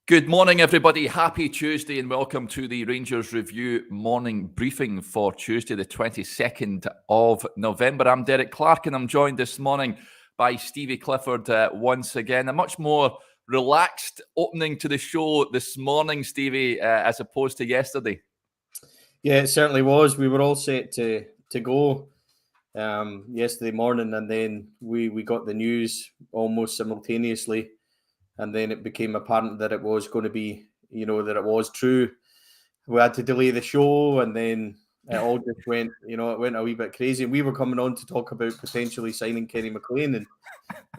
Good morning, everybody. Happy Tuesday and welcome to the Rangers Review morning briefing for Tuesday, the 22nd of November. I'm Derek Clark and I'm joined this morning by Stevie Clifford once again. A much more relaxed opening to the show this morning, Stevie, as opposed to yesterday. Yeah, it certainly was. We were all set to go yesterday morning, and then we got the news almost simultaneously. And then it became apparent that it was going to be, that it was true. We had to delay the show, and then it all just went, it went a wee bit crazy. We were coming on to talk about potentially signing Kenny McLean, and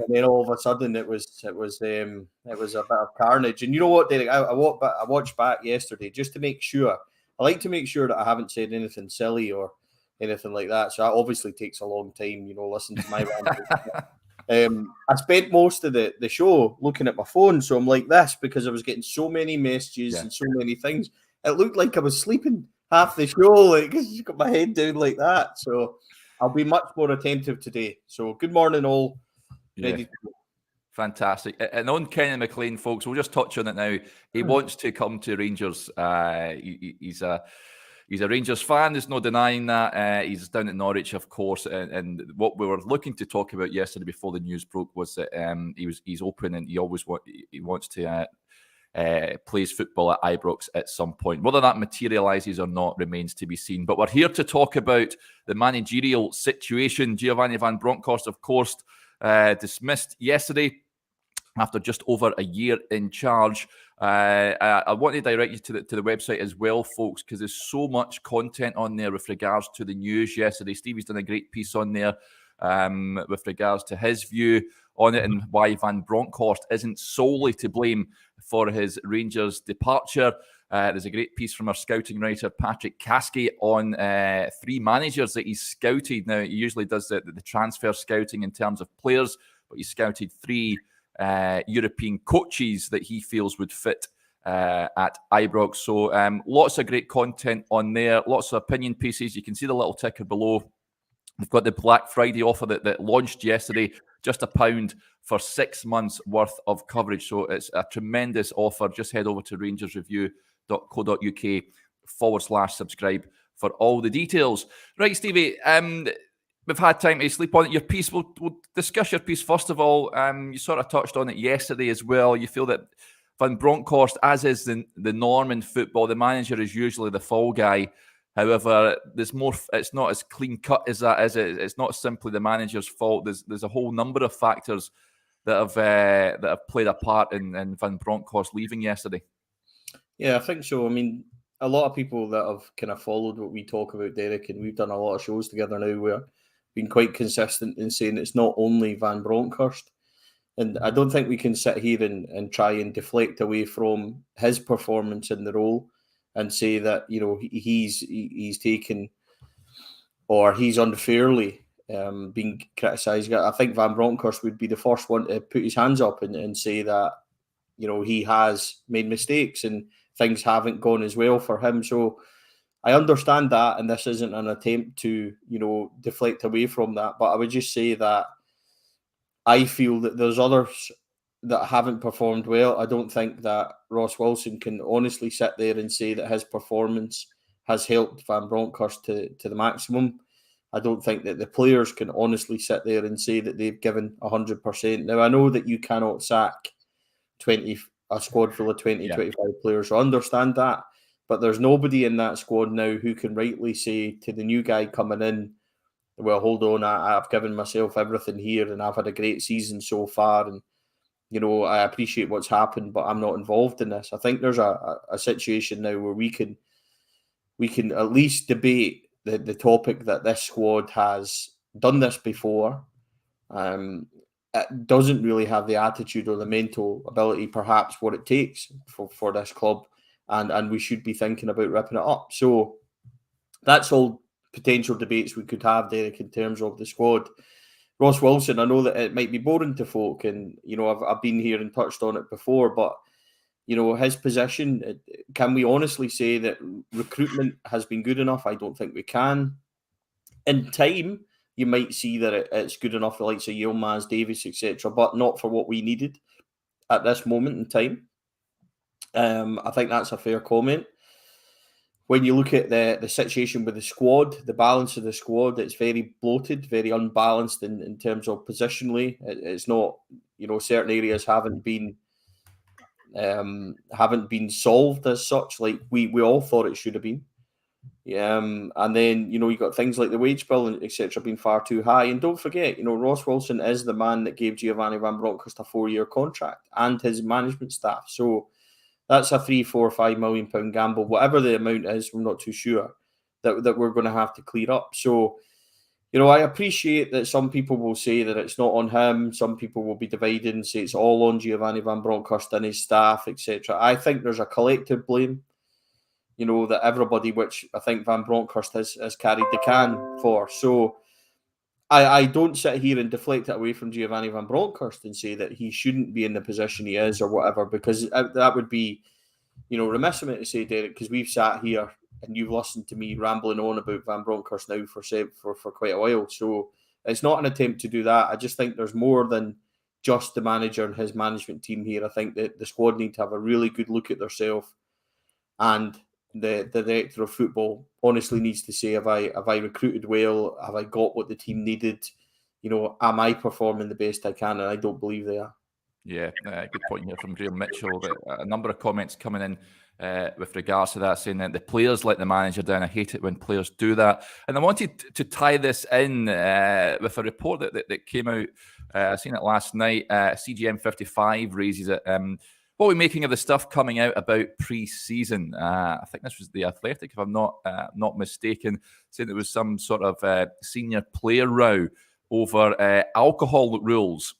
then all of a sudden it was a bit of carnage. And you know what, Derek? I watched back yesterday just to make sure. I like to make sure that I haven't said anything silly or anything like that. So that obviously takes a long time, listen to my rant. I spent most of the show looking at my phone, so I'm like this because I was getting so many messages and so many things. It looked like I was sleeping half the show, like I just got my head down like that. So I'll be much more attentive today. So good morning, all. Ready to go. Fantastic. And on Kenny McLean, folks, we'll just touch on it now. He wants to come to Rangers. He's a Rangers fan. There's no denying that. He's down at Norwich, of course. And what we were looking to talk about yesterday before the news broke was that he's open and he wants to play football at Ibrox at some point. Whether that materialises or not remains to be seen. But we're here to talk about the managerial situation. Giovanni Van Bronckhorst, of course, dismissed yesterday after just over a year in charge. I want to direct you to the website as well, folks, because there's so much content on there with regards to the news yesterday. Stevie's done a great piece on there with regards to his view on it and why Van Bronckhorst isn't solely to blame for his Rangers departure. There's a great piece from our scouting writer, Patrick Caskey, on 3 managers that he's scouted. Now, he usually does the transfer scouting in terms of players, but he scouted 3 European coaches that he feels would fit at Ibrox. So lots of great content on there, lots of opinion pieces. You can see the little ticker below. We've got the Black Friday offer that launched yesterday, just £1 for 6 months worth of coverage. So it's a tremendous offer. Just head over to rangersreview.co.uk/subscribe for all the details. Right, Stevie, we've had time to sleep on it. Your piece, we'll discuss your piece first of all. You sort of touched on it yesterday as well. You feel that Van Bronckhorst, as is the norm in football, the manager is usually the fall guy. However, there's more. It's not as clean cut as that, is it? It's not simply the manager's fault. There's a whole number of factors that have played a part in Van Bronckhorst leaving yesterday. Yeah, I think so. I mean, a lot of people that have kind of followed what we talk about, Derek, and we've done a lot of shows together now where been quite consistent in saying it's not only Van Bronckhorst. And I don't think we can sit here and try and deflect away from his performance in the role and say that, he's taken or he's unfairly being criticised. I think Van Bronckhorst would be the first one to put his hands up and say that, he has made mistakes and things haven't gone as well for him. So I understand that, and this isn't an attempt to, deflect away from that. But I would just say that I feel that there's others that haven't performed well. I don't think that Ross Wilson can honestly sit there and say that his performance has helped Van Bronckhorst to the maximum. I don't think that the players can honestly sit there and say that they've given 100%. Now, I know that you cannot sack a squad full of 25 players. I understand that. But there's nobody in that squad now who can rightly say to the new guy coming in, well, hold on, I've given myself everything here and I've had a great season so far. And, I appreciate what's happened, but I'm not involved in this. I think there's a situation now where we can at least debate the topic that this squad has done this before. It doesn't really have the attitude or the mental ability, perhaps, what it takes for this club. And we should be thinking about ripping it up. So that's all potential debates we could have, Derek, in terms of the squad. Ross Wilson, I know that it might be boring to folk, and I've been here and touched on it before, but his position, can we honestly say that recruitment has been good enough? I don't think we can. In time, you might see that it's good enough for the likes of Yilmaz, Davis, etc., but not for what we needed at this moment in time. I think that's a fair comment. When you look at the situation with the squad, the balance of the squad, it's very bloated, very unbalanced in terms of positionally. It's not, certain areas haven't been solved as such, like we all thought it should have been. And then you've got things like the wage bill, etc., being far too high. And don't forget, Ross Wilson is the man that gave Giovanni Van Bronckhorst a 4-year contract and his management staff. So that's a £3, £4, £5 million gamble, whatever the amount is. We're not too sure that we're going to have to clear up. So, I appreciate that some people will say that it's not on him. Some people will be divided and say it's all on Giovanni Van Bronckhorst and his staff, etc. I think there's a collective blame, that everybody, which I think Van Bronckhorst has carried the can for. So I don't sit here and deflect it away from Giovanni Van Bronckhorst and say that he shouldn't be in the position he is or whatever, because that would be, remiss of me to say, Derek, because we've sat here and you've listened to me rambling on about Van Bronckhorst now for quite a while. So it's not an attempt to do that. I just think there's more than just the manager and his management team here. I think that the squad need to have a really good look at themselves, and the director of football honestly needs to say, have I recruited well? Have I got what the team needed? Am I performing the best I can? And I don't believe they are. Yeah, good point here from Graham Mitchell. A number of comments coming in with regards to that, saying that the players let the manager down. I hate it when players do that. And I wanted to tie this in with a report that came out. I seen it last night. CGM 55 raises it. What are we making of the stuff coming out about pre-season? I think this was The Athletic, if I'm not mistaken, saying there was some sort of senior player row over alcohol rules.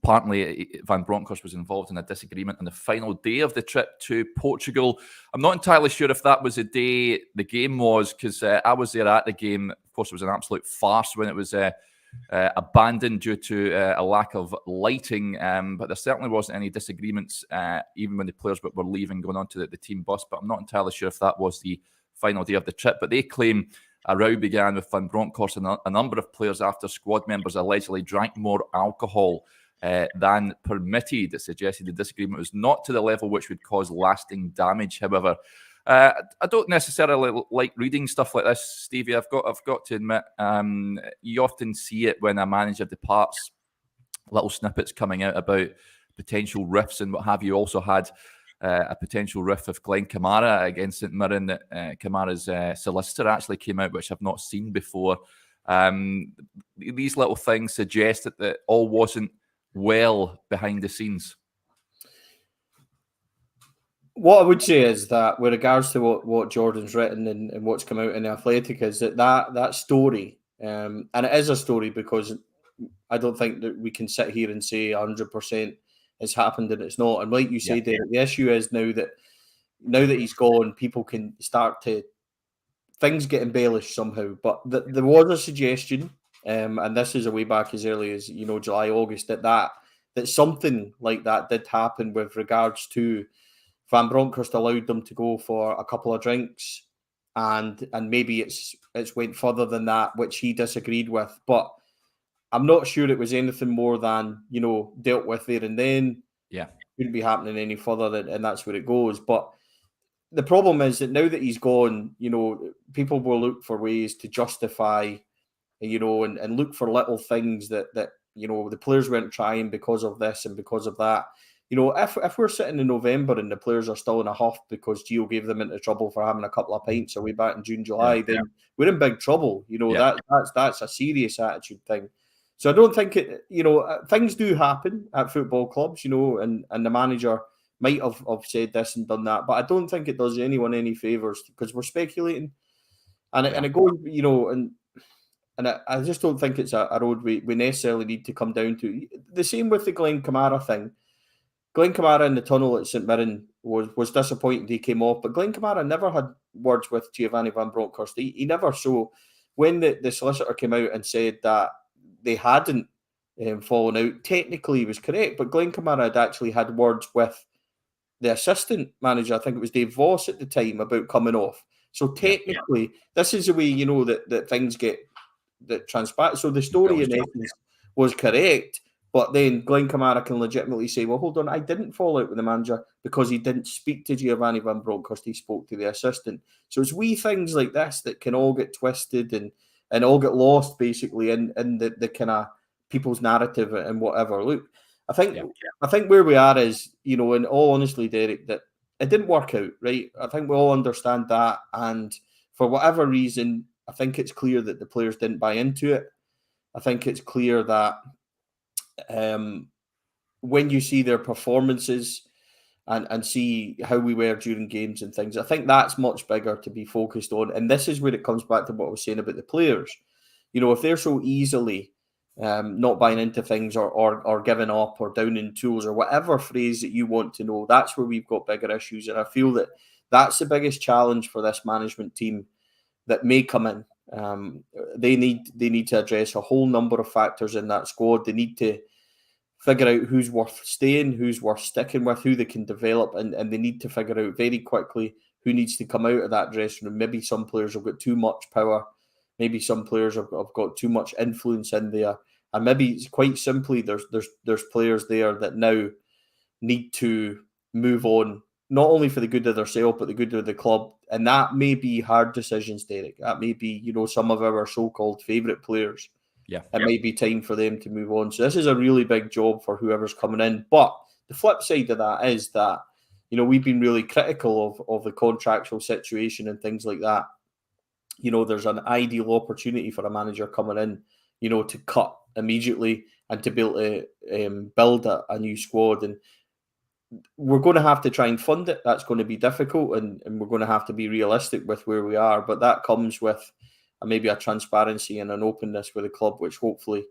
Apparently, Van Bronckhorst was involved in a disagreement on the final day of the trip to Portugal. I'm not entirely sure if that was the day the game was, because I was there at the game. Of course, it was an absolute farce when it was abandoned due to a lack of lighting. But there certainly wasn't any disagreements, even when the players were leaving, going on to the team bus. But I'm not entirely sure if that was the final day of the trip. But they claim a row began with Van Bronckhorst and a number of players after squad members allegedly drank more alcohol than permitted. It suggested the disagreement was not to the level which would cause lasting damage. However, I don't necessarily like reading stuff like this, Stevie. I've got to admit, you often see it when a manager departs, little snippets coming out about potential rifts and what have you. Also had a potential rift with Glenn Kamara against St Mirren that Kamara's solicitor actually came out, which I've not seen before. These little things suggest that all wasn't well behind the scenes. What I would say is that with regards to what Jordan's written and what's come out in The Athletic, is that story, and it is a story, because I don't think that we can sit here and say 100% has happened and it's not. And like you say, Derek, the issue is now that he's gone, people can start to, things get embellished somehow. But there was a suggestion, and this is a way back as early as July, August, that something like that did happen with regards to Van Bronckhorst allowed them to go for a couple of drinks, and maybe it's went further than that, which he disagreed with. But I'm not sure it was anything more than dealt with there and then. Yeah, shouldn't be happening any further, and that's where it goes. But the problem is that now that he's gone, people will look for ways to justify, and look for little things that the players weren't trying because of this and because of that. If we're sitting in November and the players are still in a huff because Gio gave them into trouble for having a couple of pints away back in June, July, then we're in big trouble. That's a serious attitude thing. So I don't think it. Things do happen at football clubs. And the manager might have said this and done that, but I don't think it does anyone any favors, because we're speculating, and it goes. And I just don't think it's a road we necessarily need to come down to. The same with the Glenn Kamara thing. Glenn Kamara in the tunnel at St Mirren was disappointed he came off, but Glenn Kamara never had words with Giovanni Van Bronckhorst. He never. So when the solicitor came out and said that they hadn't fallen out, technically he was correct, but Glenn Kamara had actually had words with the assistant manager, I think it was Dave Voss at the time, about coming off. So technically, this is the way that things get that transpire. So the story in essence was correct, But then Glenn Kamara can legitimately say, well, hold on, I didn't fall out with the manager because he didn't speak to Giovanni Van Bronckhorst, he spoke to the assistant. So it's wee things like this that can all get twisted and all get lost, basically, in the kind of people's narrative and whatever. Look, I think where we are is, in all honesty, Derek, that it didn't work out, right? I think we all understand that. And for whatever reason, I think it's clear that the players didn't buy into it. I think it's clear that when you see their performances and see how we were during games and things, I think that's much bigger to be focused on. And this is where it comes back to what I was saying about the players. If they're so easily not buying into things or giving up or down in tools or whatever phrase that you want to know, that's where we've got bigger issues. And I feel that that's the biggest challenge for this management team that may come in. They need to address a whole number of factors in that squad. They need to figure out who's worth staying, who's worth sticking with, who they can develop, and they need to figure out very quickly who needs to come out of that dressing room. Maybe some players have got too much power. Maybe some players have got too much influence in there. And maybe it's quite simply there's players there that now need to move on, not only for the good of themselves, but the good of the club. And that may be hard decisions, Derek. That may be, some of our so-called favourite players. Yeah. It might be time for them to move on. So this is a really big job for whoever's coming in. But the flip side of that is that, we've been really critical of the contractual situation and things like that. There's an ideal opportunity for a manager coming in, to cut immediately and to be able to build a new squad. And we're going to have to try and fund it. That's going to be difficult, and we're going to have to be realistic with where we are. But that comes with maybe a transparency and an openness with the club, which hopefully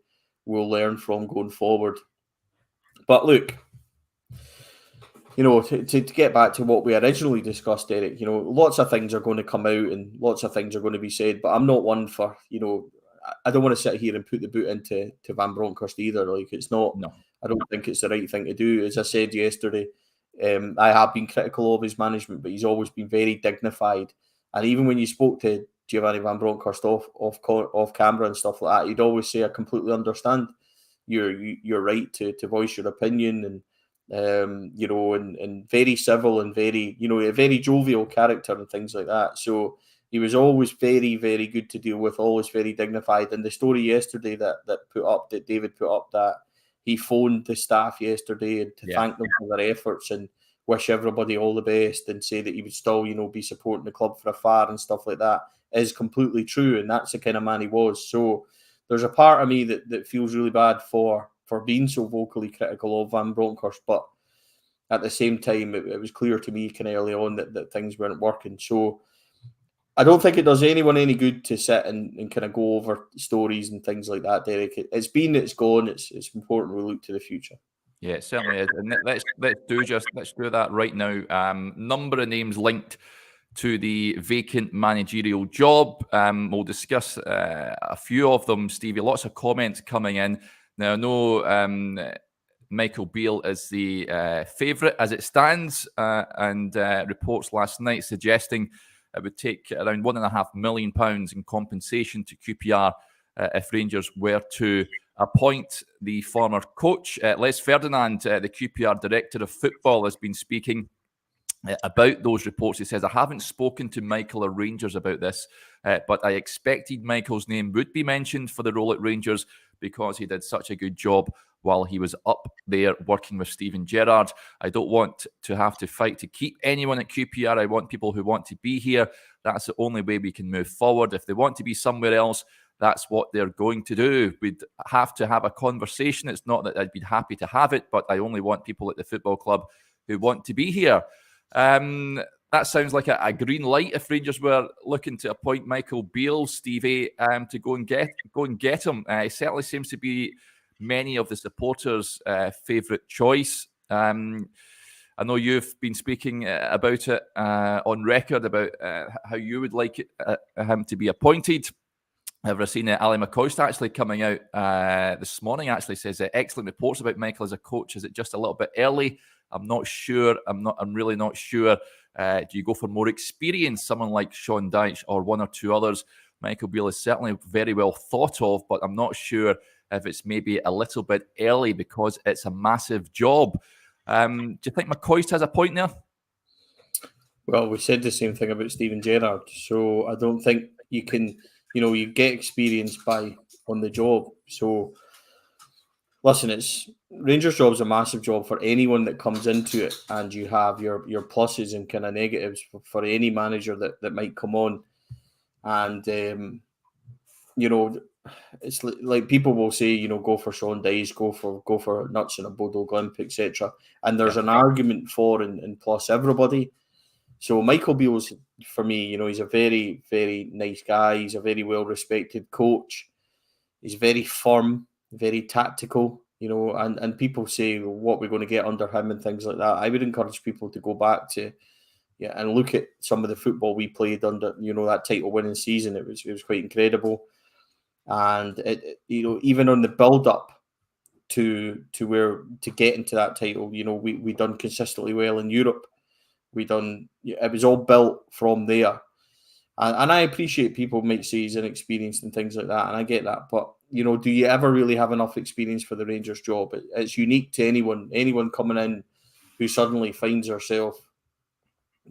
we'll learn from going forward. But look, to get back to what we originally discussed, Eric, lots of things are going to come out and lots of things are going to be said, but I'm not one for, I don't want to sit here and put the boot into Van Bronckhorst either. Like, it's not, No. I don't think it's the right thing to do. As I said yesterday, I have been critical of his management, but he's always been very dignified. And even when you spoke to Giovanni Van Bronckhorst off camera and stuff like that, he'd always say, I completely understand your right to voice your opinion, and and very civil and very, a very jovial character and things like that. So he was always very, very good to deal with, always very dignified. And the story yesterday that David put up, that he phoned the staff yesterday and to thank them for their efforts and wish everybody all the best and say that he would still, be supporting the club from afar and stuff like that, is completely true. And that's the kind of man he was. So there's a part of me that feels really bad for being so vocally critical of Van Bronckhorst, but at the same time, it was clear to me kind of early on that things weren't working. So I don't think it does anyone any good to sit and kind of go over stories and things like that, Derek. It's been, it's gone. It's important we look to the future. Yeah, it certainly is. And let's do that right now. Number of names linked to the vacant managerial job. We'll discuss a few of them, Stevie. Lots of comments coming in. Now, I know Michael Beale is the favourite as it stands, and reports last night suggesting it would take around £1.5 million in compensation to QPR if Rangers were to appoint the former coach. Les Ferdinand, the QPR Director of Football, has been speaking about those reports. He says, I haven't spoken to Michael or Rangers about this, but I expected Michael's name would be mentioned for the role at Rangers because he did such a good job while he was up there working with Steven Gerrard. I don't want to have to fight to keep anyone at QPR. I want people who want to be here. That's the only way we can move forward. If they want to be somewhere else, that's what they're going to do. We'd have to have a conversation. It's not that I'd be happy to have it, but I only want people at the football club who want to be here. That sounds like a green light if Rangers were looking to appoint Michael Beale, Stevie, to go and get him. He certainly seems to be many of the supporters' favourite choice. I know you've been speaking about it on record about how you would like him to be appointed. I've seen Ali McCoist actually coming out this morning. Actually says excellent reports about Michael as a coach. Is it just a little bit early? I'm not sure. I'm really not sure. Do you go for more experience, someone like Sean Dyche or one or two others? Michael Beale is certainly very well thought of, but I'm not sure if it's maybe a little bit early because it's a massive job. Do you think McCoist has a point there? Well, we said the same thing about Steven Gerrard, so I don't think you can, you get experience on the job. So, listen, Rangers' job is a massive job for anyone that comes into it, and you have your pluses and kind of negatives for any manager that might come on. And it's like people will say, go for Sean Dyche, go for Nuts and a Bodo Glimp, etc. And there's an argument for and plus everybody. So Michael Beale's, for me, he's a very, very nice guy. He's a very well-respected coach. He's very firm, very tactical, and people say what we're going to get under him and things like that. I would encourage people to go back to, and look at some of the football we played under, that title-winning season. It was quite incredible. And, even on the build-up to get into that title, we done consistently well in Europe. It was all built from there. And I appreciate people might say he's inexperienced and things like that, and I get that. But, do you ever really have enough experience for the Rangers job? It's unique to anyone coming in who suddenly finds herself,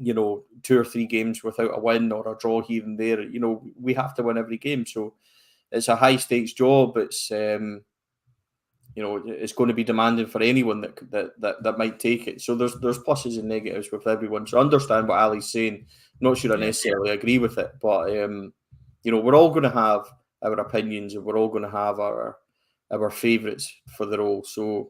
2 or 3 games without a win or a draw here and there. We have to win every game. So it's a high-stakes job. It's it's going to be demanding for anyone that might take it. So there's pluses and negatives with everyone. So I understand what Ali's saying. Not sure I necessarily agree with it, but we're all going to have our opinions, and we're all going to have our favourites for the role. So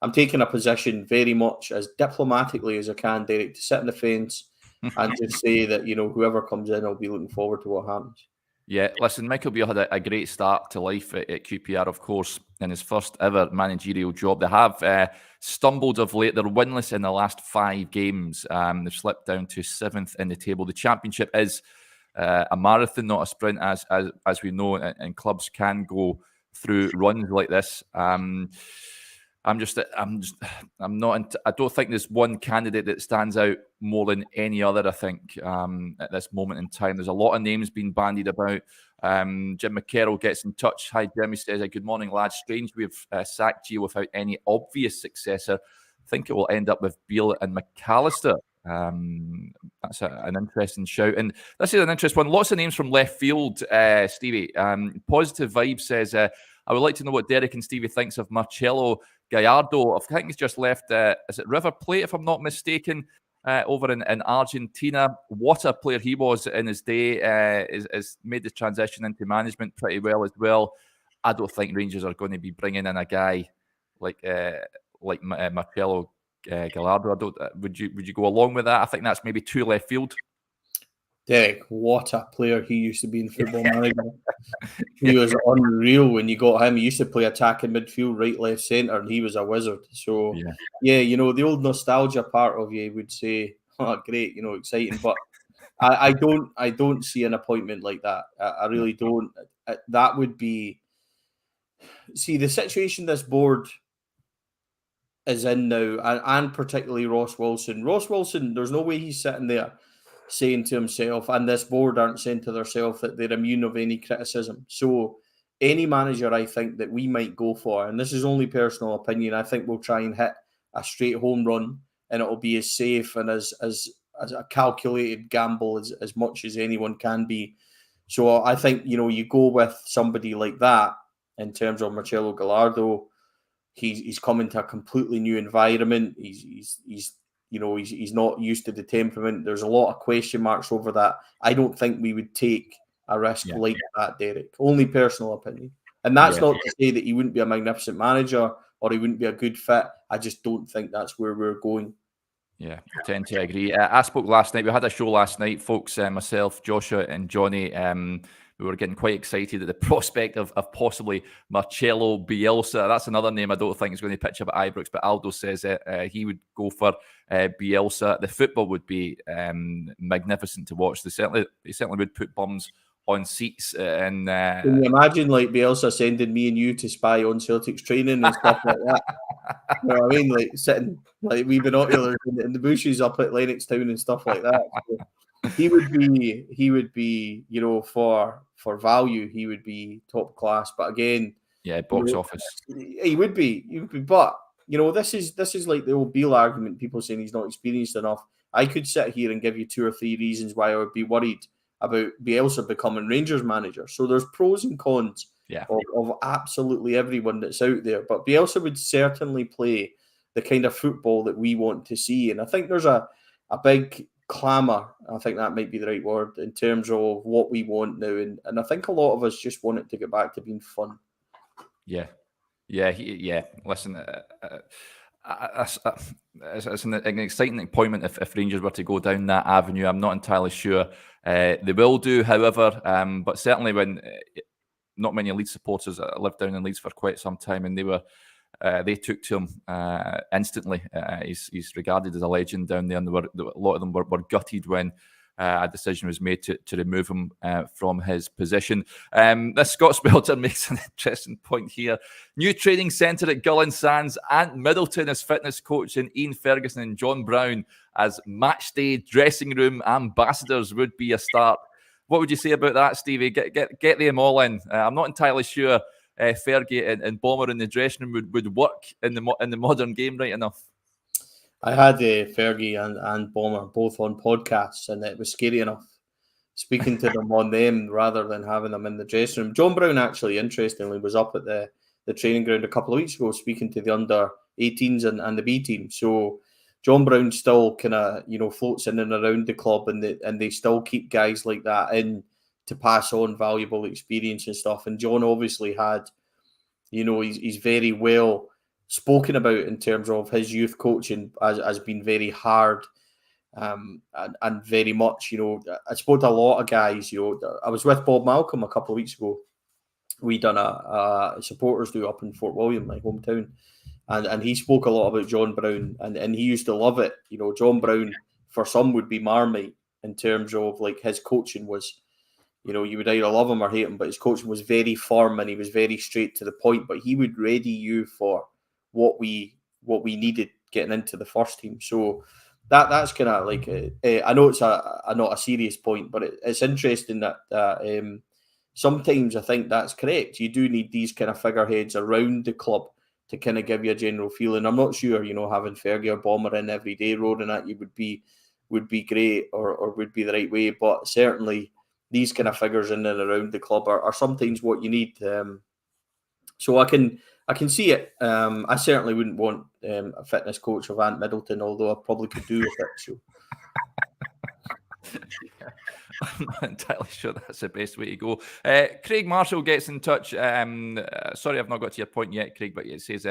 I'm taking a position very much as diplomatically as I can, Derek, to sit on the fence and just say that whoever comes in, I'll be looking forward to what happens. Yeah, listen, Michael Beale had a great start to life at QPR, of course, in his first ever managerial job. They have stumbled of late. They're winless in the last 5 games. They've slipped down to 7th in the table. The Championship is a marathon, not a sprint, as we know, and clubs can go through runs like this. I don't think there's one candidate that stands out more than any other. I think at this moment in time, there's a lot of names being bandied about. Jim McCarroll gets in touch. Hi, Jim. He says, "Good morning, lads. Strange we've sacked you without any obvious successor. I think it will end up with Beale and McAllister." That's an interesting shout. And this is an interesting one. Lots of names from left field, Stevie. Positive Vibe says, "I would like to know what Derek and Stevie thinks of Marcelo Gallardo." I think he's just left, is it River Plate, if I'm not mistaken, over in Argentina. What a player he was in his day. Has made the transition into management pretty well as well. I don't think Rangers are going to be bringing in a guy like Marcelo Gallardo. Would you go along with that? I think that's maybe too left field. Derek, what a player he used to be in Football Manager. He was unreal when you got him. He used to play attacking midfield, right, left, centre, and he was a wizard. So, yeah, the old nostalgia part of you would say, oh, great, exciting. But I don't see an appointment like that. I really don't. That would be... See, the situation this board is in now, and particularly Ross Wilson. Ross Wilson, there's no way he's sitting there saying to himself, and this board aren't saying to themselves, that they're immune of any criticism. So any manager I think that we might go for, and this is only personal opinion, I think we'll try and hit a straight home run, and it'll be as safe and as a calculated gamble as much as anyone can be. So I think, you go with somebody like that in terms of Marcelo Gallardo. He's coming to a completely new environment. He's not used to the temperament. There's a lot of question marks over that. I don't think we would take a risk like that, Derek. Only personal opinion. And that's not to say that he wouldn't be a magnificent manager or he wouldn't be a good fit. I just don't think that's where we're going. Yeah, I tend to agree. I spoke last night. We had a show last night, folks, myself, Joshua and Johnny. We were getting quite excited at the prospect of possibly Marcelo Bielsa. That's another name I don't think is going to pitch up at Ibrox, but Aldo says he would go for Bielsa. The football would be magnificent to watch. They certainly would put bums on seats. And can you imagine like Bielsa sending me and you to spy on Celtic's training and stuff like that? You know what I mean? Like sitting like we binoculars in the bushes up at Lennoxtown and stuff like that. So he would be, for value, he would be top class. But again, Yeah, box office. He would be. But this is like the old Beale argument. People saying he's not experienced enough. I could sit here and give you 2 or 3 reasons why I would be worried about Bielsa becoming Rangers manager. So there's pros and cons of absolutely everyone that's out there. But Bielsa would certainly play the kind of football that we want to see. And I think there's a big clamour, I think that might be the right word, in terms of what we want now. And I think a lot of us just want it to get back to being fun. Yeah. Listen, it's an exciting appointment if Rangers were to go down that avenue. I'm not entirely sure they will do, however, but certainly when not many Leeds supporters lived down in Leeds for quite some time, and they took to him instantly. He's regarded as a legend down there, and a lot of them were gutted when a decision was made to remove him from his position. This Scott Spelter makes an interesting point here. New training centre at Gull and Sands, Ant Middleton as fitness coach, and Ian Ferguson and John Brown as matchday dressing room ambassadors would be a start. What would you say about that, Stevie? Get them all in. I'm not entirely sure Fergie and Bomber in the dressing room would work in the modern game right enough. I had Fergie and Bomber both on podcasts, and it was scary enough speaking to them on them rather than having them in the dressing room. John Brown, actually, interestingly, was up at the training ground a couple of weeks ago speaking to the under-18s and the B team. So John Brown still kind of, floats in and around the club, and they still keep guys like that in to pass on valuable experience and stuff. And John obviously had, he's very well spoken about in terms of his youth coaching has been very hard and very much, I spoke to a lot of guys. I was with Bob Malcolm a couple of weeks ago. We done a supporters do up in Fort William, my hometown, and he spoke a lot about John Brown, and he used to love it. John Brown for some would be Marmite in terms of like his coaching was, you would either love him or hate him, but his coaching was very firm and he was very straight to the point. But he would ready you for what we needed getting into the first team. So that's kind of like I know it's not a serious point, but it's interesting that sometimes I think that's correct. You do need these kind of figureheads around the club to kind of give you a general feeling. I'm not sure, having Fergie or Bomber in every day roaring at you would be great or would be the right way, but certainly these kind of figures in and around the club are sometimes what you need. So I can see it. I certainly wouldn't want a fitness coach of Ant Middleton, although I probably could do with it. So. I'm not entirely sure that's the best way to go. Craig Marshall gets in touch. Sorry, I've not got to your point yet, Craig, but it says,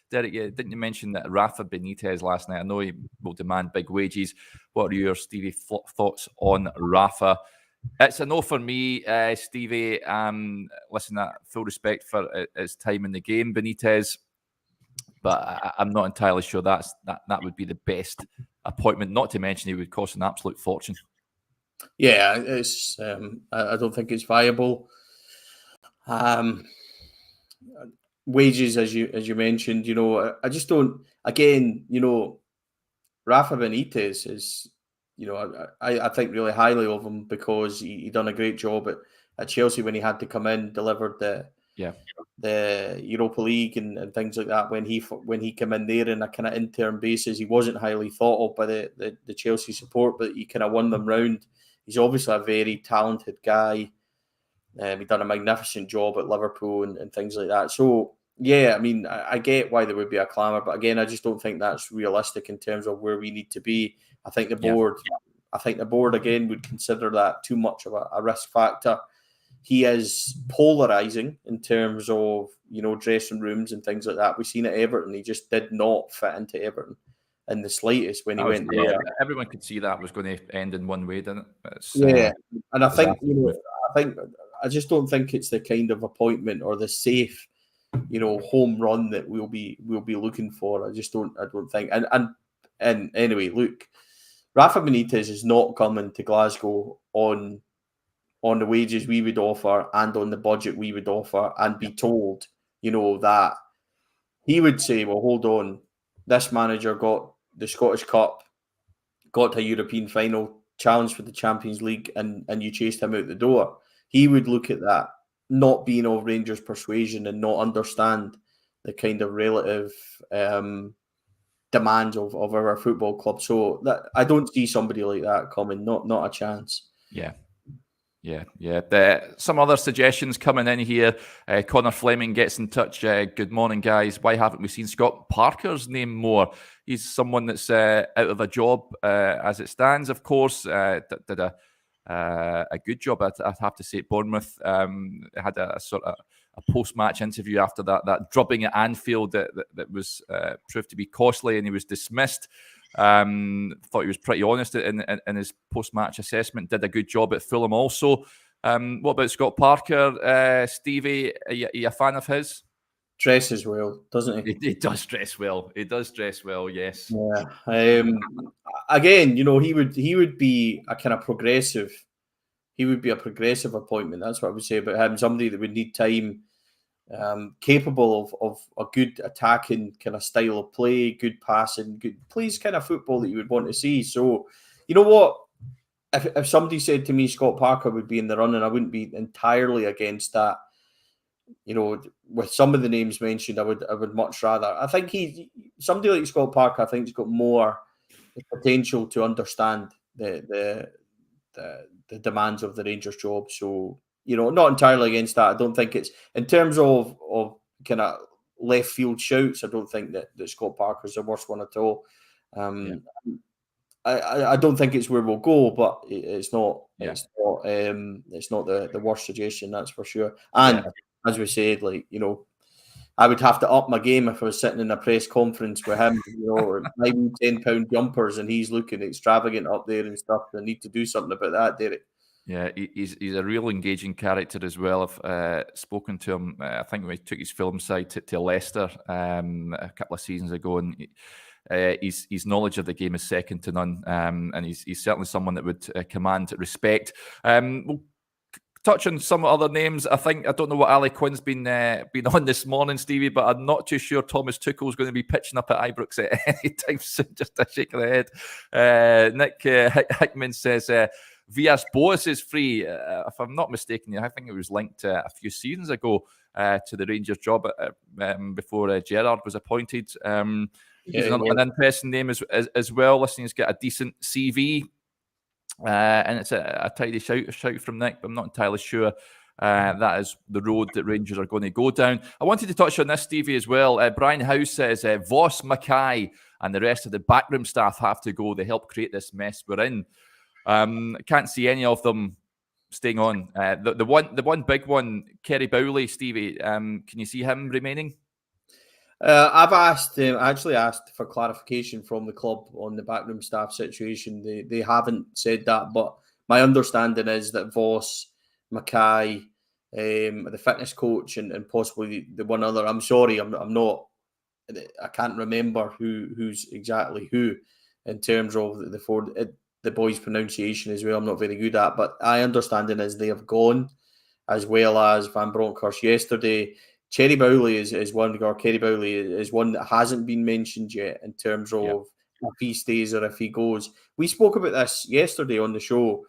Derek, didn't you mention that Rafa Benitez last night? I know he will demand big wages. What are your, Stevie, thoughts on Rafa? It's a no for me, Stevie. Listen, full respect for his time in the game, Benitez, but I'm not entirely sure that would be the best appointment. Not to mention, he would cost an absolute fortune. Yeah, it's. I don't think it's viable. Wages, as you mentioned, I just don't. Again, Rafa Benitez is. I think really highly of him because he done a great job at Chelsea when he had to come in, delivered the Europa League and things like that. When he came in there in a kind of interim basis, he wasn't highly thought of by the Chelsea support, but he kind of won them round. He's obviously a very talented guy. He done a magnificent job at Liverpool and things like that. So yeah, I mean, I get why there would be a clamour, but again, I just don't think that's realistic in terms of where we need to be. I think the board again would consider that too much of a risk factor. He is polarising in terms of dressing rooms and things like that. We've seen at Everton, he just did not fit into Everton in the slightest when he went there. Everyone could see that was going to end in one way, didn't it? And I think I just don't think it's the kind of appointment or the safe, home run that we'll be looking for. I don't think. And anyway, look, Rafa Benitez is not coming to Glasgow on the wages we would offer and on the budget we would offer and be told, that he would say, well, hold on, this manager got the Scottish Cup, got to a European final, challenged for the Champions League, and you chased him out the door. He would look at that not being of Rangers persuasion and not understand the kind of relative demands of our football club. So that I don't see somebody like that coming. Not a chance. Yeah. Some other suggestions coming in here. Conor Fleming gets in touch. Good morning, guys. Why haven't we seen Scott Parker's name more? He's someone that's out of a job as it stands, of course. Did a good job, I'd have to say, at Bournemouth. Had a sort of a post-match interview after that drubbing at Anfield that was proved to be costly, and he was dismissed. Thought he was pretty honest in his post-match assessment. Did a good job at Fulham also. What about Scott Parker? Stevie, are you a fan of his? Dresses well, doesn't he? He does dress well. He does dress well, yes. Yeah. Again, he would be a kind of progressive. He would be a progressive appointment. That's what I would say about him. Somebody that would need time, capable of a good attacking kind of style of play, good passing, good plays kind of football that you would want to see. So, you know what? If somebody said to me Scott Parker would be in the running, I wouldn't be entirely against that. With some of the names mentioned, I would much rather. I think somebody like Scott Parker, I think he's got more potential to understand the demands of the Rangers job. So, not entirely against that. I don't think it's, in terms of kind of left field shouts, I don't think that Scott Parker's the worst one at all. I don't think it's where we'll go, but it's not. Yeah. It's not the worst suggestion, that's for sure. And as we said, I would have to up my game if I was sitting in a press conference with him, maybe £10 jumpers, and he's looking extravagant up there and stuff. I need to do something about that, Derek. Yeah, he's a real engaging character as well. I've spoken to him, I think when he took his film side to Leicester a couple of seasons ago, and his knowledge of the game is second to none, and he's certainly someone that would command respect. We'll touch on some other names. I don't know what Ali Quinn's been on this morning, Stevie, but I'm not too sure Thomas Tuchel's going to be pitching up at Ibrox at any time soon. Just a shake of the head. Nick Hickman says Villas Boas is free. If I'm not mistaken, I think it was linked a few seasons ago to the Rangers job before Gerrard was appointed. He's an interesting name as well. Listen, he's got a decent CV. And it's a tidy shout from Nick, but I'm not entirely sure that is the road that Rangers are going to go down. I wanted to touch on this, Stevie, as well. Brian House says Voss, Mackay, and the rest of the backroom staff have to go. They help create this mess we're in. Can't see any of them staying on. The one big one, Kerry Bowley, Stevie. Can you see him remaining? I've actually asked for clarification from the club on the backroom staff situation. They haven't said that, but my understanding is that Voss, Mackay, the fitness coach, and possibly the one other. I'm sorry, I can't remember who's exactly who in terms of the boys' pronunciation as well. I'm not very good at, but my understanding is they have gone, as well as Van Bronckhorst yesterday. Kerry Bowley is one that hasn't been mentioned yet in terms of if he stays or if he goes. We spoke about this yesterday on the show.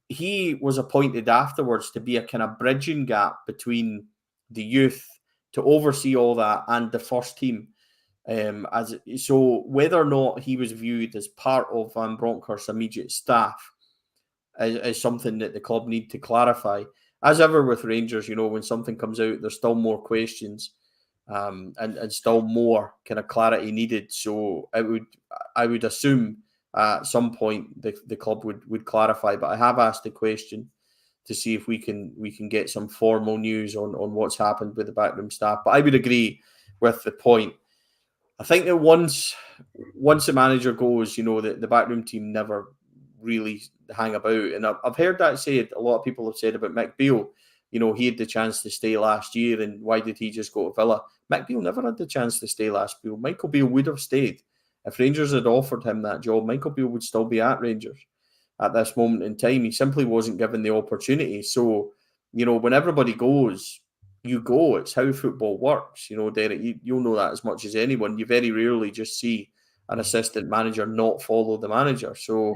He was appointed afterwards to be a kind of bridging gap between the youth to oversee all that and the first team. So whether or not he was viewed as part of Van Bronckhorst's immediate staff is something that the club need to clarify. As ever with Rangers, when something comes out, there's still more questions and still more kind of clarity needed. So I would assume at some point the club would clarify. But I have asked the question to see if we can get some formal news on what's happened with the backroom staff. But I would agree with the point. I think that once the manager goes, the backroom team never really hang about. And I've heard that said, a lot of people have said about Mick Beale, he had the chance to stay last year, and why did he just go to Villa? Mick Beale never had the chance to stay last year. Michael Beale would have stayed. If Rangers had offered him that job, Michael Beale would still be at Rangers at this moment in time. He simply wasn't given the opportunity. So, when everybody goes, you go. It's how football works. Derek, you'll know that as much as anyone. You very rarely just see an assistant manager not follow the manager, or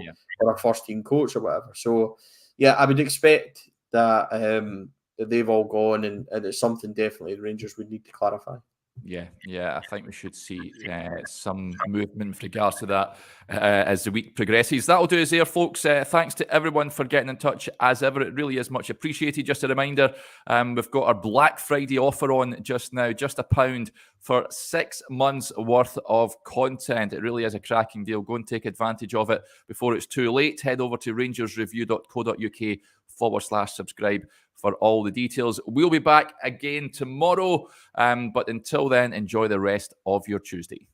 a first team coach or whatever. So, I would expect that they've all gone, and it's something definitely the Rangers would need to clarify. Yeah, I think we should see some movement with regards to that as the week progresses. That'll do us there, folks. Thanks to everyone for getting in touch. As ever, it really is much appreciated. Just a reminder, we've got our Black Friday offer on just now, just £1 for 6 months worth of content. It really is a cracking deal. Go and take advantage of it before it's too late. Head over to rangersreview.co.uk/subscribe for all the details. We'll be back again tomorrow. But until then, enjoy the rest of your Tuesday.